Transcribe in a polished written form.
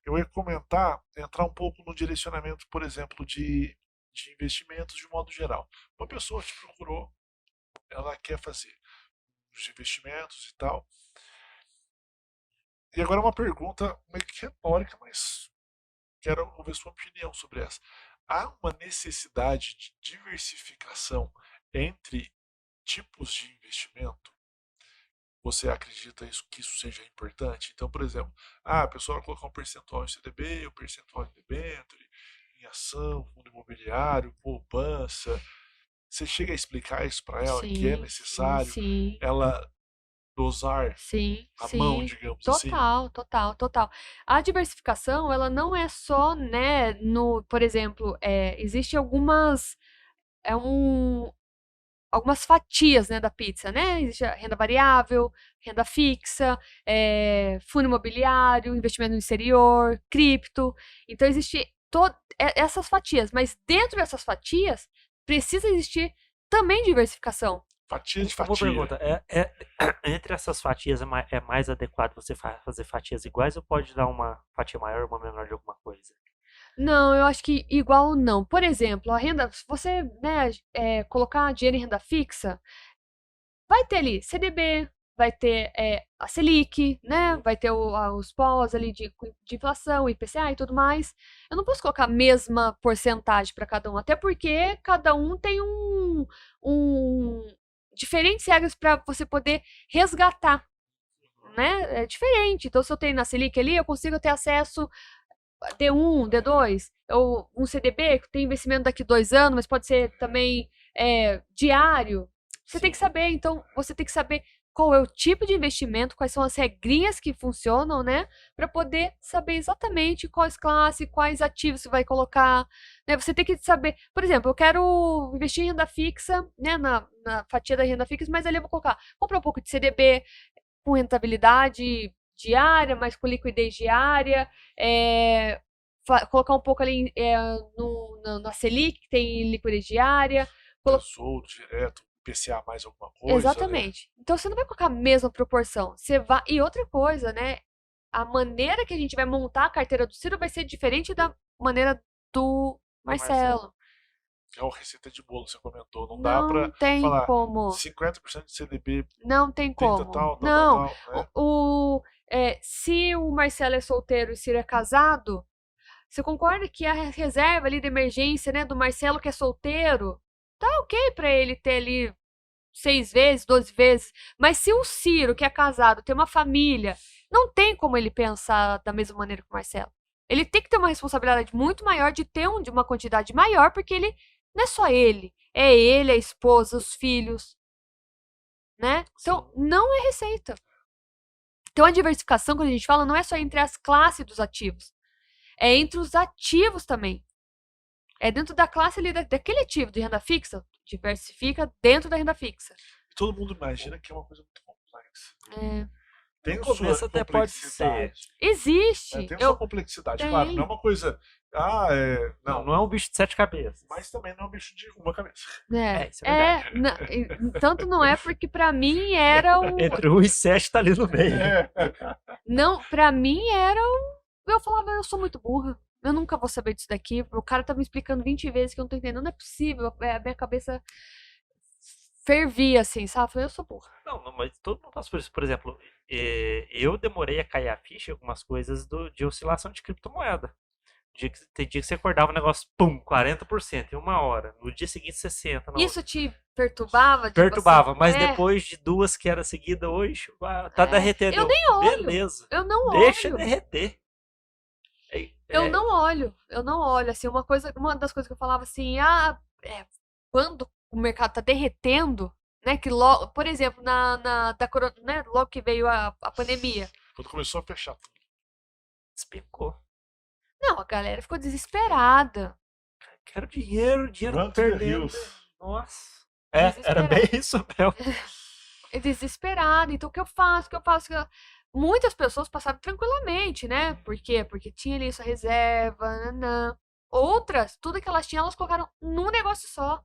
Eu ia comentar, entrar um pouco no direcionamento, por exemplo, de investimentos de modo geral. Uma pessoa te procurou, ela quer fazer os investimentos e tal. E agora uma pergunta meio que retórica, mas quero ouvir sua opinião sobre essa. Há uma necessidade de diversificação entre tipos de investimento? Você acredita que isso seja importante? Então, por exemplo, a pessoa vai colocar um percentual em CDB, um percentual em debênture, em ação, fundo imobiliário, poupança. Você chega a explicar isso para ela, que é Sim, sim, necessário sim. ela dosar Sim, a mão, sim, digamos assim? total, total, total. A diversificação, ela não é só, né, no, por exemplo, existe é um, algumas fatias, né, da pizza, né? Existe a renda variável, renda fixa, fundo imobiliário, investimento no exterior, cripto. Então, existe essas fatias, mas dentro dessas fatias, precisa existir também diversificação. Fatia de Uma fatia. pergunta, entre essas fatias é mais adequado você fazer fatias iguais ou pode dar uma fatia maior ou uma menor de alguma coisa? Não, eu acho que igual não. Por exemplo, a renda, se você, né, colocar dinheiro em renda fixa, vai ter ali CDB, vai ter a Selic, né, vai ter os pós ali de inflação, IPCA e tudo mais. Eu não posso colocar a mesma porcentagem para cada um, até porque cada um tem um diferentes regras para você poder resgatar, né? É diferente. Então, se eu tenho na Selic ali, eu consigo ter acesso D1, D2, ou um CDB que tem investimento daqui 2 anos, mas pode ser também diário. Você tem que Sim. saber, então, você tem que saber qual é o tipo de investimento, quais são as regrinhas que funcionam, né? Para poder saber exatamente quais classes, quais ativos você vai colocar. Né? Você tem que saber, por exemplo, eu quero investir em renda fixa, né? Na fatia da renda fixa, mas ali eu vou comprar um pouco de CDB, com rentabilidade diária, mas com liquidez diária, colocar um pouco ali na Selic, que tem liquidez diária. Tesouro direto, PCA mais alguma coisa, né? Exatamente. Então você não vai colocar a mesma proporção. Você vai. E outra coisa, né? A maneira que a gente vai montar a carteira do Ciro vai ser diferente da maneira do Do Marcelo. Marcelo. É uma receita de bolo, você comentou. Não dá Não para tem falar como. 50% de CDB, Não tem 30 como. tal, tal, tal, Não. tal, né? Se o Marcelo é solteiro e o Ciro é casado, você concorda que a reserva ali de emergência, né, do Marcelo que é solteiro, tá ok pra ele ter ali 6 vezes, 12 vezes. Mas se o Ciro, que é casado, tem uma família, não tem como ele pensar da mesma maneira que o Marcelo. Ele tem que ter uma responsabilidade muito maior de ter de uma quantidade maior, porque ele não é só ele. É ele, a esposa, os filhos, né? Sim. Então, não é receita. Então, a diversificação, quando a gente fala, não é só entre as classes dos ativos. É entre os ativos também. É dentro da classe ali daquele ativo de renda fixa, diversifica dentro da renda fixa. Todo mundo imagina que é uma coisa muito complexa. É, No Tem sua começo até pode ser. complexidade, né? existe, Tem sua eu complexidade, claro. Não é tem, uma coisa. Ah, é. Não, Não. não é um bicho de sete cabeças. Mas também não é um bicho de uma cabeça. Isso é verdade. tanto não é porque pra mim era Entre 1 e 7 tá ali no meio. É. não, para mim era eu falava, eu sou muito burra. Eu nunca vou saber disso daqui. O cara tá me explicando 20 vezes que eu não tô entendendo. Não é possível. A minha cabeça fervia, assim, sabe? Eu falei, eu sou burra. Não, mas todo mundo passa por isso. Por exemplo, eu demorei a cair a ficha em algumas coisas de oscilação de criptomoeda. Tem dia que você acordava o negócio, pum, 40% em uma hora. No dia seguinte, 60%. Na outra. Isso te perturbava, tipo assim? Perturbava, mas depois de duas que era seguida hoje, tá derretendo. Eu nem olho. Beleza. Eu não Deixa olho. derreter. Eu não olho, assim, uma das coisas que eu falava assim, quando o mercado tá derretendo, né, que logo, por exemplo, né, logo que veio a pandemia, Quando começou a fechar tudo. Despecou. não, a galera ficou desesperada, Quero dinheiro, dinheiro Run to the perdendo. hills. Nossa. Era desesperada, bem isso mesmo. desesperada, então o que eu faço, o que eu faço, muitas pessoas passaram tranquilamente, né, por quê? Porque tinha ali sua reserva, nanã. Outras, tudo que elas tinham, elas colocaram num negócio só.